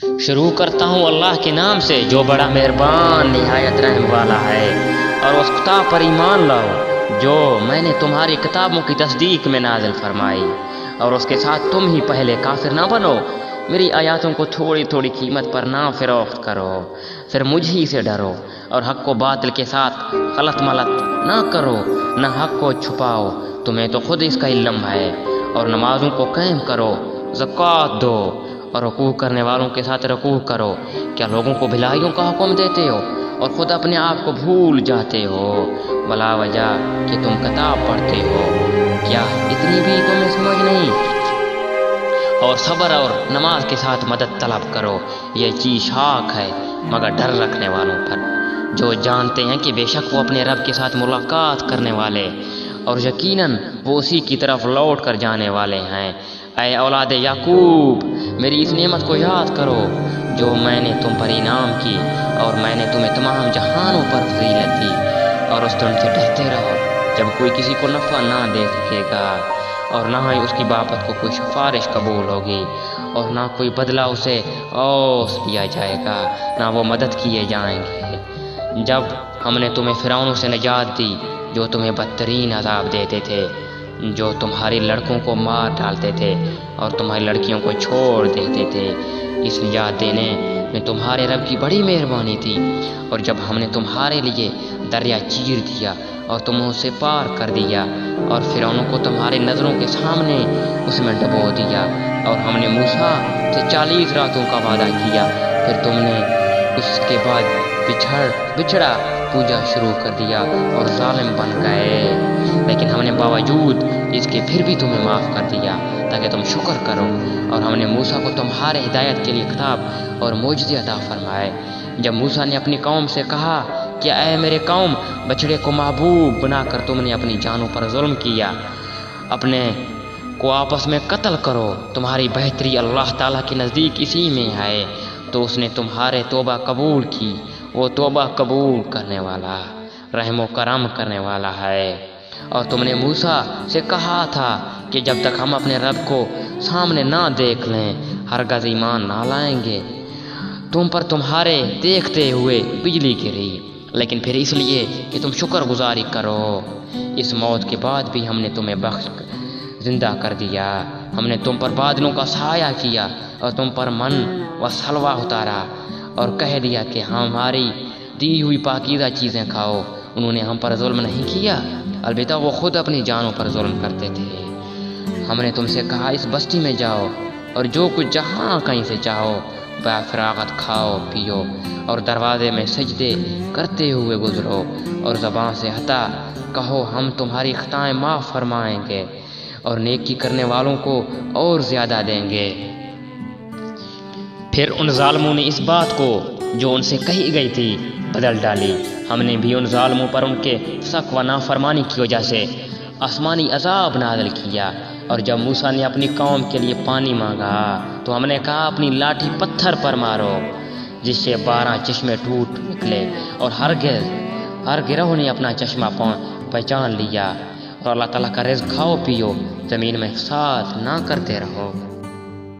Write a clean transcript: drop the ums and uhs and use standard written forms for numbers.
شروع کرتا ہوں اللہ کے نام سے جو بڑا مہربان نہایت رحم والا ہے، اور اس کتاب پر ایمان لاؤ جو میں نے تمہاری کتابوں کی تصدیق میں نازل فرمائی، اور اس کے ساتھ تم ہی پہلے کافر نہ بنو، میری آیاتوں کو تھوڑی تھوڑی قیمت پر نہ فروخت کرو، پھر مجھ ہی سے ڈرو، اور حق کو باطل کے ساتھ غلط ملت نہ کرو، نہ حق کو چھپاؤ، تمہیں تو خود اس کا علم ہے، اور نمازوں کو قائم کرو، زکوٰۃ دو، اور رکوع کرنے والوں کے ساتھ رکوع کرو۔ کیا لوگوں کو بھلائیوں کا حکم دیتے ہو اور خود اپنے آپ کو بھول جاتے ہو، بلا وجہ کہ تم کتاب پڑھتے ہو؟ کیا اتنی بھی تمہیں سمجھ نہیں؟ اور صبر اور نماز کے ساتھ مدد طلب کرو، یہ چیز حق ہے مگر ڈر رکھنے والوں پر، جو جانتے ہیں کہ بے شک وہ اپنے رب کے ساتھ ملاقات کرنے والے اور یقیناً وہ اسی کی طرف لوٹ کر جانے والے ہیں۔ اے اولاد یعقوب، میری اس نعمت کو یاد کرو جو میں نے تم پر انعام کی، اور میں نے تمہیں تمام جہانوں پر فضیلت دی، اور اس دن سے ڈرتے رہو جب کوئی کسی کو نفع نہ دے سکے گا، اور نہ ہی اس کی بابت کو کوئی سفارش قبول ہوگی، اور نہ کوئی بدلہ اسے اوس دیا جائے گا، نہ وہ مدد کیے جائیں گے۔ جب ہم نے تمہیں فرعون سے نجات دی جو تمہیں بدترین عذاب دیتے تھے، جو تمہارے لڑکوں کو مار ڈالتے تھے اور تمہاری لڑکیوں کو چھوڑ دیتے تھے، اس نجات دینے میں تمہارے رب کی بڑی مہربانی تھی، اور جب ہم نے تمہارے لیے دریا چیر دیا اور تمہیں اسے پار کر دیا، اور فرعون کو تمہاری نظروں کے سامنے اس میں ڈبو دیا، اور ہم نے موسیٰ سے 40 راتوں کا وعدہ کیا، پھر تم نے اس کے بعد بچھڑا پوجا شروع کر دیا اور ظالم بن گئے، لیکن ہم نے باوجود اس کے پھر بھی تمہیں معاف کر دیا تاکہ تم شکر کرو، اور ہم نے موسیٰ کو تمہارے ہدایت کے لیے کتاب اور معجزے عطا فرمائے۔ جب موسیٰ نے اپنی قوم سے کہا کہ اے میرے قوم، بچڑے کو محبوب بنا کر تم نے اپنی جانوں پر ظلم کیا، اپنے کو آپس میں قتل کرو، تمہاری بہتری اللہ تعالیٰ کے نزدیک اسی میں ہے، تو اس نے تمہارے توبہ قبول کی، وہ توبہ قبول کرنے والا رحم و کرم کرنے والا ہے۔ اور تم نے موسیٰ سے کہا تھا کہ جب تک ہم اپنے رب کو سامنے نہ دیکھ لیں ہرگز ایمان نہ لائیں گے۔ تم پر تمہارے دیکھتے ہوئے بجلی گری، لیکن پھر اس لیے کہ تم شکر گزاری کرو، اس موت کے بعد بھی ہم نے تمہیں بخش زندہ کر دیا، ہم نے تم پر بادلوں کا سایہ کیا اور تم پر من و سلوہ اتارا، اور کہہ دیا کہ ہماری دی ہوئی پاکیزہ چیزیں کھاؤ۔ انہوں نے ہم پر ظلم نہیں کیا، البتہ وہ خود اپنی جانوں پر ظلم کرتے تھے۔ ہم نے تم سے کہا اس بستی میں جاؤ اور جو کچھ جہاں کہیں سے چاہو بفراغت کھاؤ پیو، اور دروازے میں سجدے کرتے ہوئے گزرو، اور زبان سے ہتا کہو ہم تمہاری خطائیں معاف فرمائیں گے اور نیکی کرنے والوں کو اور زیادہ دیں گے۔ پھر ان ظالموں نے اس بات کو جو ان سے کہی گئی تھی بدل ڈالی، ہم نے بھی ان ظالموں پر ان کے فسق و نافرمانی کی وجہ سے آسمانی عذاب نازل کیا۔ اور جب موسیٰ نے اپنی قوم کے لیے پانی مانگا تو ہم نے کہا اپنی لاٹھی پتھر پر مارو، جس سے 12 چشمے ٹوٹ نکلے، اور ہر گروہ نے اپنا چشمہ پہچان لیا، اور اللہ تعالیٰ کا رزق کھاؤ پیو، زمین میں فساد نہ کرتے رہو۔